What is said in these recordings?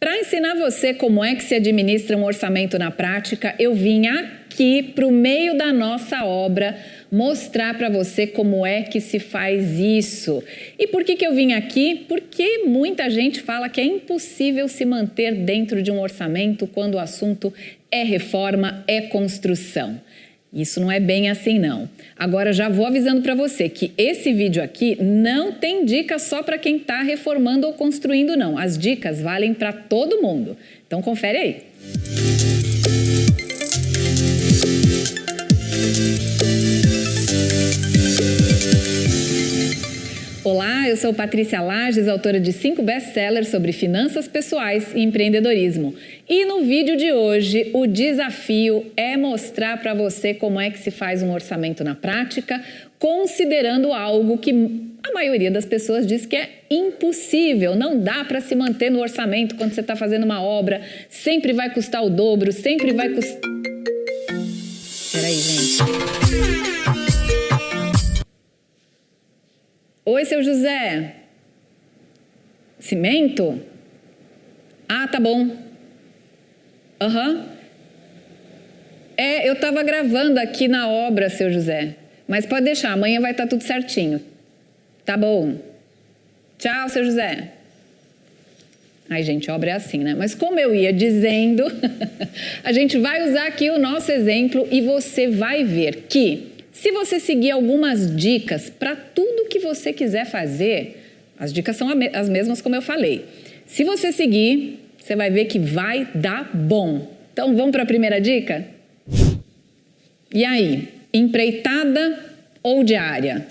Para ensinar você como é que se administra um orçamento na prática, eu vim aqui para o meio da nossa obra mostrar para você como é que se faz isso. E por que eu vim aqui? Porque muita gente fala que é impossível se manter dentro de um orçamento quando o assunto é reforma, é construção. Isso não é bem assim, não. Agora, já vou avisando para você que esse vídeo aqui não tem dica só para quem está reformando ou construindo, não. As dicas valem para todo mundo. Então, confere aí. Olá, eu sou Patrícia Lages, autora de 5 best-sellers sobre finanças pessoais e empreendedorismo. E no vídeo de hoje, o desafio é mostrar para você como é que se faz um orçamento na prática, considerando algo que a maioria das pessoas diz que é impossível. Não dá para se manter no orçamento quando você está fazendo uma obra, sempre vai custar o dobro, sempre vai custar... Peraí, gente... Oi, seu José. Cimento? Ah, tá bom. Eu tava gravando aqui na obra, seu José. Mas pode deixar, amanhã vai estar tudo certinho. Tá bom. Tchau, seu José. Ai, gente, obra é assim, né? Mas como eu ia dizendo, a gente vai usar aqui o nosso exemplo e você vai ver que se você seguir algumas dicas para tudo que você quiser fazer, as dicas são as mesmas como eu falei. Se você seguir, você vai ver que vai dar bom. Então, vamos para a primeira dica? E aí, empreitada ou diária?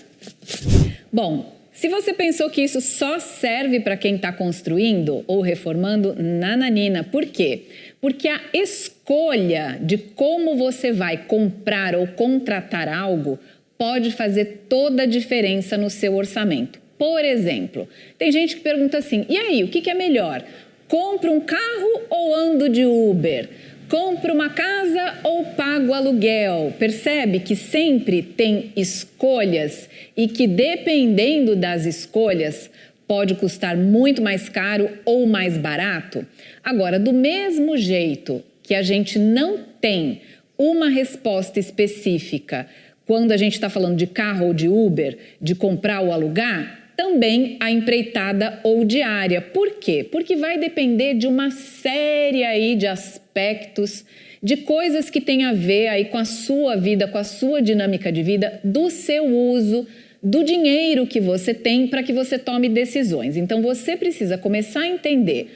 Bom, se você pensou que isso só serve para quem está construindo ou reformando, nananina. Por quê? Porque a escolha de como você vai comprar ou contratar algo pode fazer toda a diferença no seu orçamento. Por exemplo, tem gente que pergunta assim, e aí, o que é melhor? Compro um carro ou ando de Uber? Compro uma casa ou pago aluguel? Percebe que sempre tem escolhas e que dependendo das escolhas pode custar muito mais caro ou mais barato? Agora, do mesmo jeito que a gente não tem uma resposta específica quando a gente está falando de carro ou de Uber, de comprar ou alugar, também a empreitada ou diária. Por quê? Porque vai depender de uma série aí de aspectos, de coisas que têm a ver aí com a sua vida, com a sua dinâmica de vida, do seu uso, do dinheiro que você tem para que você tome decisões. Então, você precisa começar a entender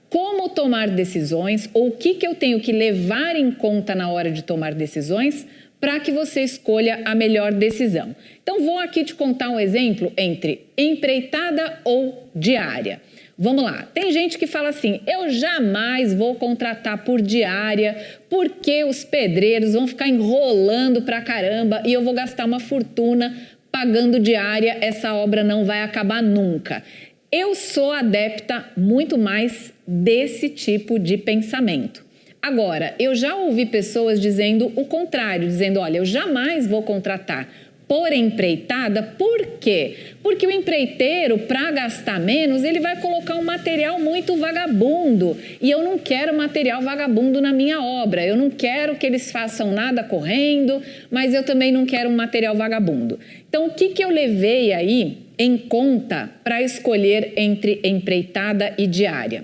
como tomar decisões ou o que eu tenho que levar em conta na hora de tomar decisões para que você escolha a melhor decisão. Então, vou aqui te contar um exemplo entre empreitada ou diária. Vamos lá, tem gente que fala assim, eu jamais vou contratar por diária porque os pedreiros vão ficar enrolando pra caramba e eu vou gastar uma fortuna pagando diária, essa obra não vai acabar nunca. Eu sou adepta muito mais desse tipo de pensamento. Agora, eu já ouvi pessoas dizendo o contrário, dizendo, olha, eu jamais vou contratar por empreitada. Por quê? Porque o empreiteiro, para gastar menos, ele vai colocar um material muito vagabundo. E eu não quero material vagabundo na minha obra. Eu não quero que eles façam nada correndo, mas eu também não quero um material vagabundo. Então, o que eu levei aí em conta para escolher entre empreitada e diária?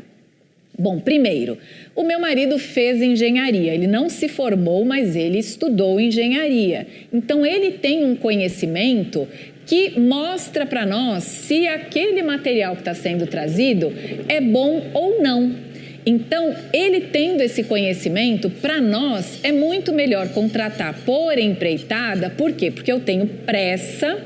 Bom, primeiro, o meu marido fez engenharia. Ele não se formou, mas ele estudou engenharia. Então, ele tem um conhecimento que mostra para nós se aquele material que está sendo trazido é bom ou não. Então, ele tendo esse conhecimento, para nós é muito melhor contratar por empreitada. Por quê? Porque eu tenho pressa.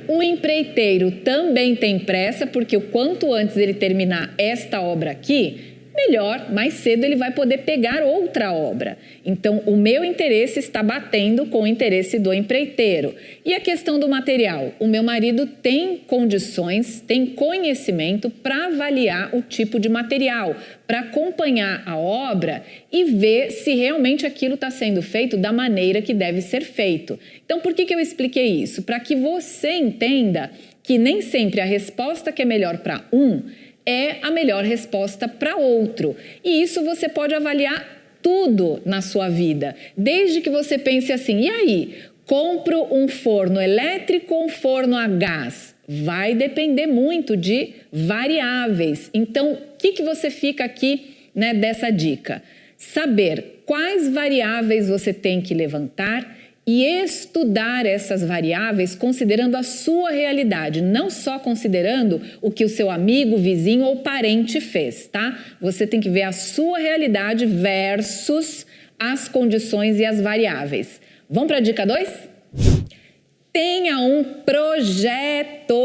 O empreiteiro também tem pressa, porque o quanto antes ele terminar esta obra aqui, melhor, mais cedo ele vai poder pegar outra obra. Então, o meu interesse está batendo com o interesse do empreiteiro. E a questão do material? O meu marido tem condições, tem conhecimento para avaliar o tipo de material, para acompanhar a obra e ver se realmente aquilo está sendo feito da maneira que deve ser feito. Então, por que eu expliquei isso? Para que você entenda que nem sempre a resposta que é melhor para um é a melhor resposta para outro. E isso você pode avaliar tudo na sua vida, desde que você pense assim, e aí, compro um forno elétrico ou um forno a gás? Vai depender muito de variáveis. Então, o que você fica aqui, né, dessa dica? Saber quais variáveis você tem que levantar e estudar essas variáveis considerando a sua realidade, não só considerando o que o seu amigo, vizinho ou parente fez, tá? Você tem que ver a sua realidade versus as condições e as variáveis. Vamos para a dica 2? Tenha um projeto.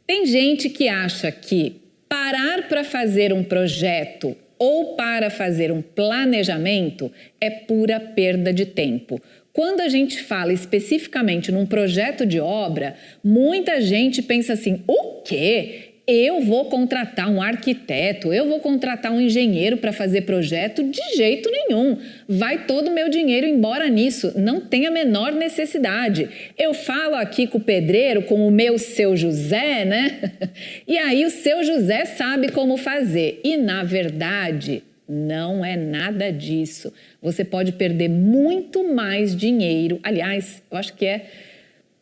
Tem gente que acha que parar para fazer um projeto ou para fazer um planejamento é pura perda de tempo. Quando a gente fala especificamente num projeto de obra, muita gente pensa assim, o quê? Eu vou contratar um arquiteto, eu vou contratar um engenheiro para fazer projeto? De jeito nenhum. Vai todo o meu dinheiro embora nisso, não tem a menor necessidade. Eu falo aqui com o pedreiro, com o meu seu José, né? E aí o seu José sabe como fazer. E na verdade, não é nada disso. Você pode perder muito mais dinheiro. Aliás, eu acho que é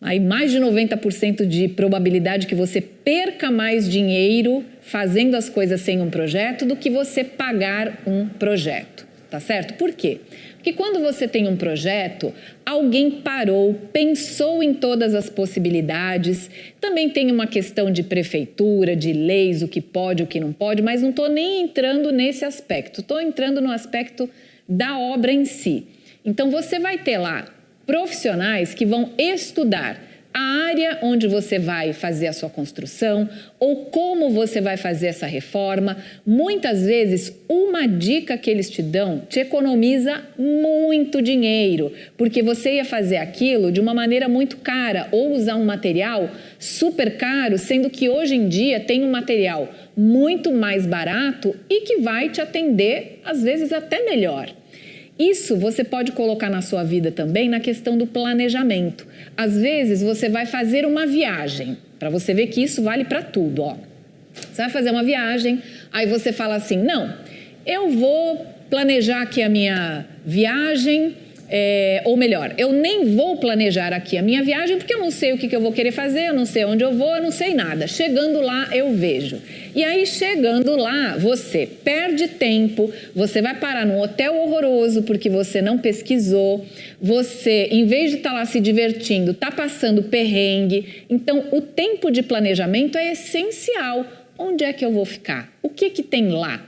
aí mais de 90% de probabilidade que você perca mais dinheiro fazendo as coisas sem um projeto do que você pagar um projeto, tá certo? Por quê? Porque quando você tem um projeto, alguém parou, pensou em todas as possibilidades, também tem uma questão de prefeitura, de leis, o que pode, o que não pode, mas não estou nem entrando nesse aspecto, estou entrando no aspecto da obra em si. Então você vai ter lá profissionais que vão estudar a área onde você vai fazer a sua construção ou como você vai fazer essa reforma. Muitas vezes, uma dica que eles te dão te economiza muito dinheiro, porque você ia fazer aquilo de uma maneira muito cara ou usar um material super caro, sendo que hoje em dia tem um material muito mais barato e que vai te atender, às vezes, até melhor. Isso você pode colocar na sua vida também na questão do planejamento. Às vezes você vai fazer uma viagem, para você ver que isso vale para tudo, ó. Você vai fazer uma viagem, aí você fala assim, não, eu vou planejar aqui a minha viagem, ou melhor, eu nem vou planejar aqui a minha viagem porque eu não sei o que eu vou querer fazer, eu não sei onde eu vou, eu não sei nada. Chegando lá, eu vejo. E aí, chegando lá, você perde tempo, você vai parar num hotel horroroso porque você não pesquisou, você, em vez de estar lá se divertindo, está passando perrengue. Então, o tempo de planejamento é essencial. Onde é que eu vou ficar? O que tem lá?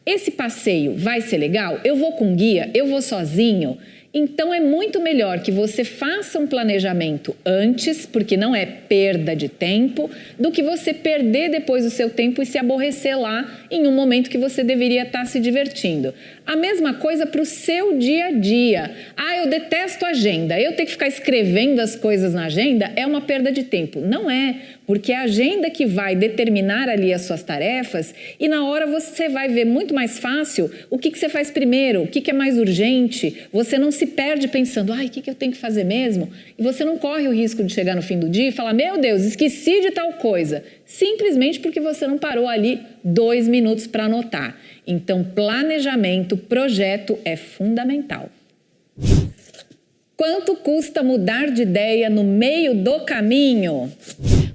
Esse passeio vai ser legal? Eu vou com guia? Eu vou sozinho? Então, é muito melhor que você faça um planejamento antes, porque não é perda de tempo, do que você perder depois o seu tempo e se aborrecer lá em um momento que você deveria estar se divertindo. A mesma coisa para o seu dia a dia. Ah, eu detesto agenda. Eu ter que ficar escrevendo as coisas na agenda é uma perda de tempo. Não é, porque é a agenda que vai determinar ali as suas tarefas e na hora você vai ver muito mais fácil o que você faz primeiro, o que é mais urgente. Você não se perde pensando, ai, o que eu tenho que fazer mesmo? E você não corre o risco de chegar no fim do dia e falar, meu Deus, esqueci de tal coisa. Simplesmente porque você não parou ali 2 minutos para anotar. Então, planejamento, projeto é fundamental. Quanto custa mudar de ideia no meio do caminho?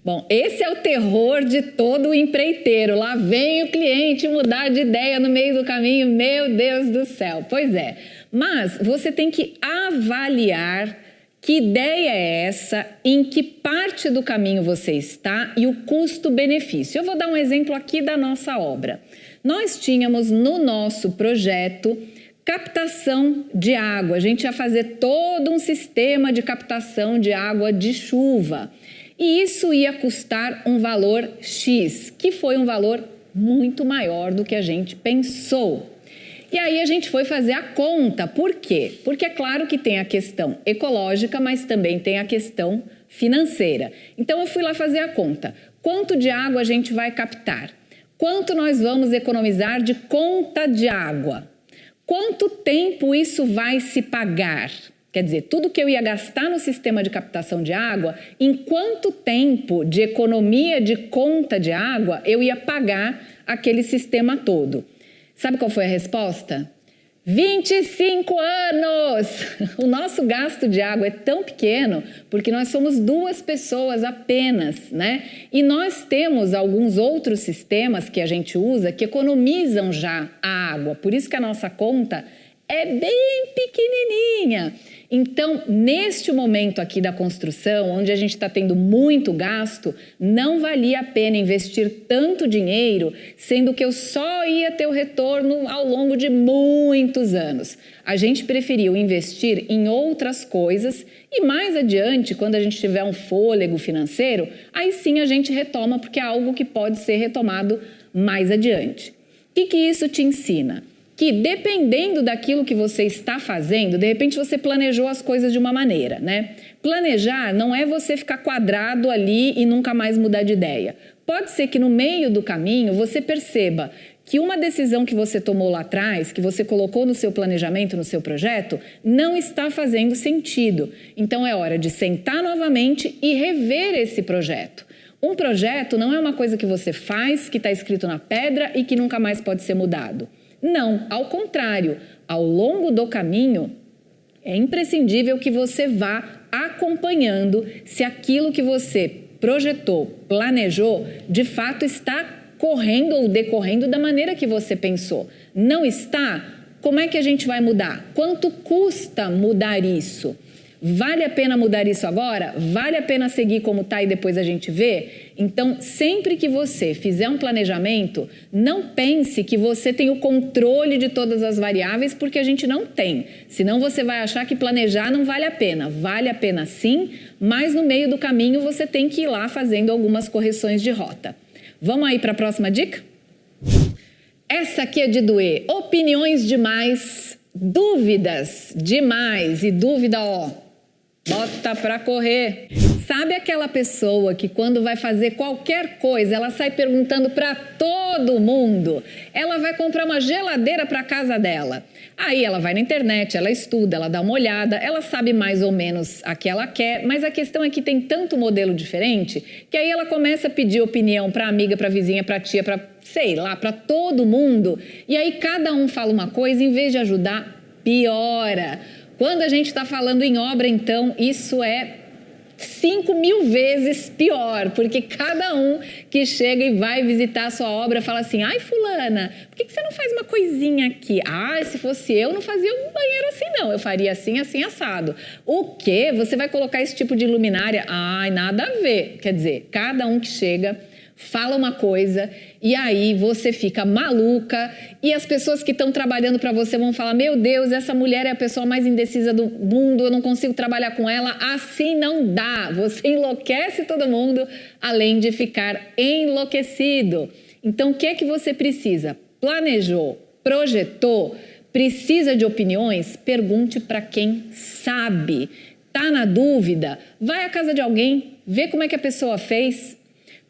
Bom, esse é o terror de todo empreiteiro. Lá vem o cliente mudar de ideia no meio do caminho. Meu Deus do céu. Pois é. Mas você tem que avaliar que ideia é essa, em que parte do caminho você está e o custo-benefício. Eu vou dar um exemplo aqui da nossa obra. Nós tínhamos no nosso projeto captação de água. A gente ia fazer todo um sistema de captação de água de chuva. E isso ia custar um valor X, que foi um valor muito maior do que a gente pensou. E aí a gente foi fazer a conta. Por quê? Porque é claro que tem a questão ecológica, mas também tem a questão financeira. Então eu fui lá fazer a conta. Quanto de água a gente vai captar? Quanto nós vamos economizar de conta de água? Quanto tempo isso vai se pagar? Quer dizer, tudo que eu ia gastar no sistema de captação de água, em quanto tempo de economia de conta de água eu ia pagar aquele sistema todo. Sabe qual foi a resposta? 25 anos! O nosso gasto de água é tão pequeno porque nós somos 2 pessoas apenas, né? E nós temos alguns outros sistemas que a gente usa que economizam já a água. Por isso que a nossa conta é bem pequenininha. Então, neste momento aqui da construção, onde a gente está tendo muito gasto, não valia a pena investir tanto dinheiro, sendo que eu só ia ter o retorno ao longo de muitos anos. A gente preferiu investir em outras coisas e mais adiante, quando a gente tiver um fôlego financeiro, aí sim a gente retoma, porque é algo que pode ser retomado mais adiante. O que isso te ensina? Que dependendo daquilo que você está fazendo, de repente você planejou as coisas de uma maneira, né? Planejar não é você ficar quadrado ali e nunca mais mudar de ideia. Pode ser que no meio do caminho você perceba que uma decisão que você tomou lá atrás, que você colocou no seu planejamento, no seu projeto, não está fazendo sentido. Então é hora de sentar novamente e rever esse projeto. Um projeto não é uma coisa que você faz, que está escrito na pedra e que nunca mais pode ser mudado. Não, ao contrário, ao longo do caminho é imprescindível que você vá acompanhando se aquilo que você projetou, planejou, de fato está correndo ou decorrendo da maneira que você pensou. Não está? Como é que a gente vai mudar? Quanto custa mudar isso? Vale a pena mudar isso agora? Vale a pena seguir como está e depois a gente vê? Então, sempre que você fizer um planejamento, não pense que você tem o controle de todas as variáveis, porque a gente não tem. Senão você vai achar que planejar não vale a pena. Vale a pena sim, mas no meio do caminho você tem que ir lá fazendo algumas correções de rota. Vamos aí para a próxima dica? Essa aqui é de doer. Opiniões demais, dúvidas demais e dúvida, ó. Bota pra correr. Sabe aquela pessoa que quando vai fazer qualquer coisa, ela sai perguntando pra todo mundo? Ela vai comprar uma geladeira pra casa dela. Aí ela vai na internet, ela estuda, ela dá uma olhada, ela sabe mais ou menos a que ela quer, mas a questão é que tem tanto modelo diferente que aí ela começa a pedir opinião pra amiga, pra vizinha, pra tia, pra sei lá, pra todo mundo. E aí cada um fala uma coisa, em vez de ajudar, piora. Quando a gente está falando em obra, então, isso é 5.000 vezes pior, porque cada um que chega e vai visitar a sua obra fala assim: ai, fulana, por que você não faz uma coisinha aqui? Ah, se fosse eu, não fazia um banheiro assim não, eu faria assim, assim, assado. O quê? Você vai colocar esse tipo de luminária? Ai, nada a ver. Quer dizer, cada um que chega fala uma coisa e aí você fica maluca e as pessoas que estão trabalhando para você vão falar: meu Deus, essa mulher é a pessoa mais indecisa do mundo, eu não consigo trabalhar com ela, assim não dá. Você enlouquece todo mundo, além de ficar enlouquecido. Então, o que é que você precisa? Planejou, projetou, precisa de opiniões? Pergunte para quem sabe. Tá na dúvida? Vai à casa de alguém, vê como é que a pessoa fez.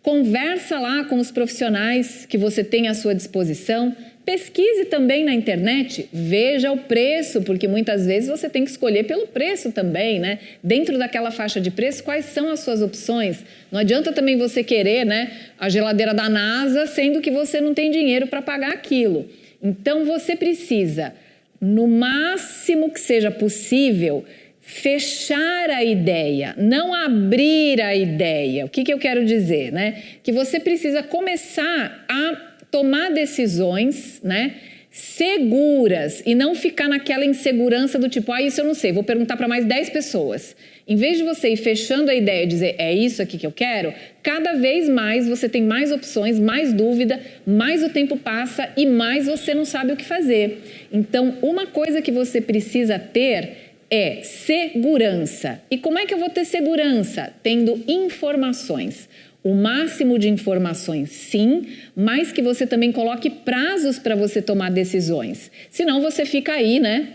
Conversa lá com os profissionais que você tem à sua disposição. Pesquise também na internet, veja o preço, porque muitas vezes você tem que escolher pelo preço também, né? Dentro daquela faixa de preço, quais são as suas opções? Não adianta também você querer, né, a geladeira da NASA, sendo que você não tem dinheiro para pagar aquilo. Então você precisa, no máximo que seja possível, fechar a ideia, não abrir a ideia. O que eu quero dizer, né? Que você precisa começar a tomar decisões, né, seguras e não ficar naquela insegurança do tipo: ah, isso eu não sei, vou perguntar para mais 10 pessoas. Em vez de você ir fechando a ideia e dizer: é isso aqui que eu quero, cada vez mais você tem mais opções, mais dúvida, mais o tempo passa e mais você não sabe o que fazer. Então, uma coisa que você precisa ter é segurança. E como é que eu vou ter segurança? Tendo informações. O máximo de informações, sim, mas que você também coloque prazos para você tomar decisões. Senão você fica aí, né,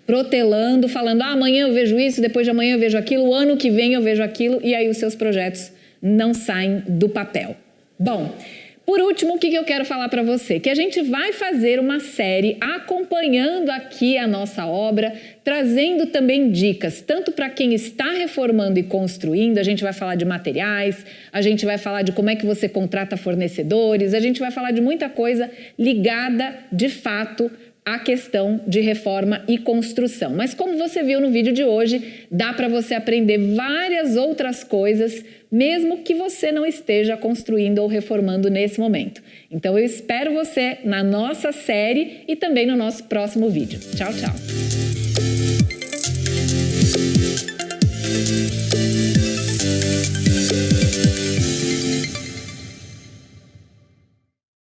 protelando, falando: ah, amanhã eu vejo isso, depois de amanhã eu vejo aquilo, o ano que vem eu vejo aquilo, e aí os seus projetos não saem do papel. Bom, Por último, o que eu quero falar para você? Que a gente vai fazer uma série acompanhando aqui a nossa obra, trazendo também dicas, tanto para quem está reformando e construindo, a gente vai falar de materiais, a gente vai falar de como é que você contrata fornecedores, a gente vai falar de muita coisa ligada, de fato, a questão de reforma e construção. Mas como você viu no vídeo de hoje, dá para você aprender várias outras coisas, mesmo que você não esteja construindo ou reformando nesse momento. Então eu espero você na nossa série e também no nosso próximo vídeo. Tchau, tchau!